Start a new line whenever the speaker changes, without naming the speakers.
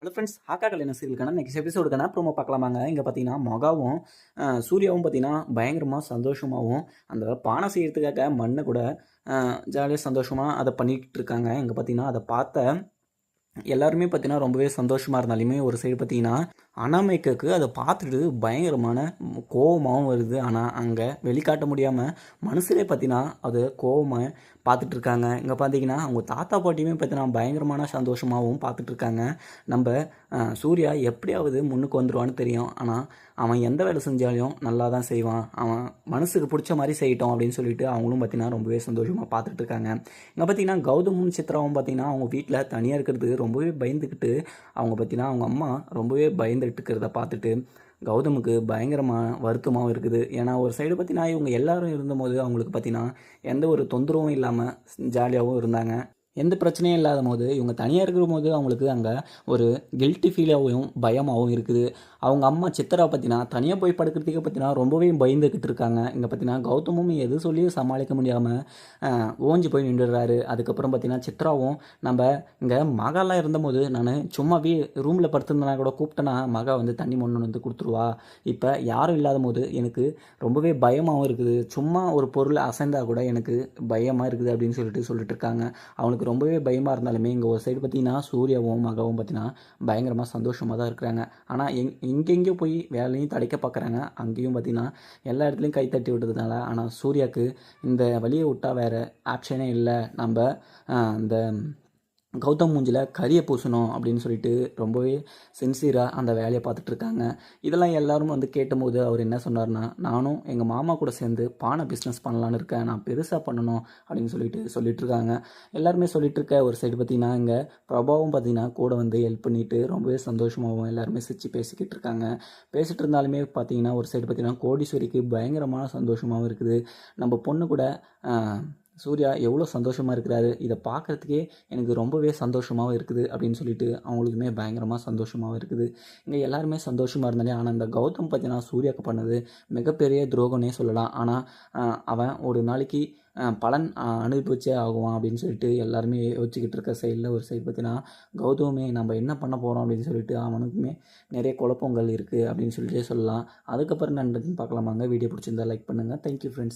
Hello friends, Hakka கல்யாண சீரியலுக்கான next எபிசோடுக்கான promo பார்க்கலாமாங்க. இங்கே பார்த்தீங்கன்னா மகாவும் சூர்யாவும் பார்த்தீங்கன்னா பயங்கரமாக சந்தோஷமாகவும் அந்த பானை செய்யறதுக்காக மண்ணை கூட ஜாலியாக சந்தோஷமாக அதை பண்ணிக்கிட்டு இருக்காங்க. இங்கே பார்த்தீங்கன்னா அதை பார்த்த எல்லாருமே பார்த்தீங்கன்னா ரொம்பவே சந்தோஷமாக இருந்தாலுமே ஒரு சைடு பார்த்தீங்கன்னா அனாமிகாவுக்கு அதை பார்த்துட்டு பயங்கரமான கோவமாகவும் வருது. ஆனால் அங்கே வெளிக்காட்ட முடியாமல் மனசுலே பார்த்தீங்கன்னா அது கோவமாக பார்த்துட்டு இருக்காங்க. இங்கே பார்த்தீங்கன்னா அவங்க தாத்தா பாட்டியுமே பார்த்தீங்கன்னா பயங்கரமான சந்தோஷமாகவும் பார்த்துட்டு இருக்காங்க. நம்ம சூர்யா எப்படியாவது முன்னுக்கு வந்துடுவான்னு தெரியும். ஆனால் அவன் எந்த வேலை செஞ்சாலும் நல்லா தான் செய்வான், அவன் மனசுக்கு பிடிச்ச மாதிரி செய்யட்டும் அப்படின்னு சொல்லிட்டு அவங்களும் பார்த்தீங்கன்னா ரொம்பவே சந்தோஷமாக பார்த்துட்டு இருக்காங்க. இங்கே பார்த்தீங்கன்னா கௌதமும் சித்ராவும் பார்த்தீங்கன்னா அவங்க வீட்டில் தனியாக இருக்கிறது ரொம்பவே பயந்துக்கிட்டு அவங்க பார்த்தீங்கன்னா அவங்க அம்மா ரொம்பவே பயந்துகிட்டு இருக்கிறத பார்த்துட்டு கௌதமுக்கு பயங்கரமாக வருத்தமாகவும் இருக்குது. ஏன்னா ஒரு சைடு பார்த்தீங்கன்னா இவங்க எல்லாரும் இருந்தபோது அவங்களுக்கு பார்த்தீங்கன்னா எந்த ஒரு தொந்தரவும் இல்லாமல் ஜாலியாகவும் இருந்தாங்க. எந்த பிரச்சனையும் இல்லாத போது இவங்க தனியாக இருக்கிற போது அவங்களுக்கு அங்கே ஒரு கில்ட்டி ஃபீலாகவும் பயமாகவும் இருக்குது. அவங்க அம்மா சித்ரா பார்த்தீங்கன்னா தனியாக போய் படுக்கிறதுக்கே பார்த்தீங்கன்னா ரொம்பவே பயந்துக்கிட்டு இருக்காங்க. இங்கே பார்த்தீங்கன்னா கௌதமும் எது சொல்லியும் சமாளிக்க முடியாமல் ஓஞ்சி போய் நின்றுடுறாரு. அதுக்கப்புறம் பார்த்தீங்கன்னா சித்ராவும் நம்ம இங்கே மகாலாம் இருந்தபோது நான் சும்மாவே ரூமில் படுத்திருந்தனா கூட கூப்பிட்டேன்னா மகா வந்து தண்ணி மொன்று வந்து கொடுத்துருவா. இப்போ யாரும் இல்லாத போது எனக்கு ரொம்பவே பயமாகவும் இருக்குது, சும்மா ஒரு பொருள் அசைந்தால் கூட எனக்கு பயமாக இருக்குது அப்படின்னு சொல்லிட்டு இருக்காங்க. அவனுக்கு ரொம்பவே பயமாக இருந்தாலுமே இங்கே ஒரு சைடு பார்த்தீங்கன்னா சூர்யாவும் மகாவும் பார்த்தீங்கன்னா பயங்கரமாக சந்தோஷமாக தான் இருக்கிறாங்க. ஆனால் எங்கெங்கேயோ போய் வேலையும் தடைக்க பார்க்குறாங்க. அங்கேயும் பார்த்தீங்கன்னா எல்லா இடத்துலையும் கை தட்டி விட்டதுனால ஆனால் சூர்யாவுக்கு இந்த வழியை விட்டால் வேறு ஆப்ஷனே இல்லை, நம்ம இந்த கௌதம் மூஞ்சில் கரியை பூசணும் அப்படின்னு சொல்லிட்டு ரொம்பவே சின்சியராக அந்த வேலையை பார்த்துட்ருக்காங்க. இதெல்லாம் எல்லோரும் வந்து கேட்டபோது அவர் என்ன சொன்னார்னா, நானும் எங்கள் மாமா கூட சேர்ந்து பானை பிஸ்னஸ் பண்ணலான்னு இருக்கேன், நான் பெருசாக பண்ணணும் அப்படின்னு சொல்லிட்டுருக்காங்க. எல்லாருமே சொல்லிகிட்ருக்க ஒரு சைடு பார்த்திங்கன்னா இங்கே பிரபாவும் பார்த்திங்கன்னா கூட வந்து ஹெல்ப் பண்ணிவிட்டு ரொம்பவே சந்தோஷமாகவும் எல்லாருமே சிரித்து பேசிக்கிட்டு இருக்காங்க. பேசிகிட்டு இருந்தாலுமே பார்த்திங்கன்னா ஒரு சைடு பார்த்திங்கன்னா கோடீஸ்வரிக்கு பயங்கரமான சந்தோஷமாகவும் இருக்குது. நம்ம பொண்ணு கூட சூர்யா எவ்வளோ சந்தோஷமாக இருக்கிறாரு, இதை பார்க்குறதுக்கே எனக்கு ரொம்பவே சந்தோஷமாகவும் இருக்குது அப்படின்னு சொல்லிட்டு அவங்களுக்குமே பயங்கரமாக சந்தோஷமாகவும் இருக்குது. இங்கே எல்லாருமே சந்தோஷமாக இருந்தாலே ஆனால் இந்த கௌதம் பார்த்தீங்கன்னா சூர்யாவுக்கு பண்ணது மிகப்பெரிய துரோகம்னே சொல்லலாம். ஆனால் அவன் ஒரு நாளைக்கு பலன் அனுபவிச்சே ஆகுவான் அப்படின்னு சொல்லிட்டு எல்லாருமே யோசிச்சுக்கிட்டு இருக்க சைடில் ஒரு சைடு பார்த்தீங்கன்னா கௌதமே நம்ம என்ன பண்ண போகிறோம் அப்படின்னு சொல்லிட்டு அவனுக்குமே நிறைய குழப்பங்கள் இருக்குது அப்படின்னு சொல்லிட்டு சொல்லலாம். அதுக்கப்புறம் நன்றி பார்க்கலாமாங்க. வீடியோ பிடிச்சிருந்தா லைக் பண்ணுங்கள். Thank you friends.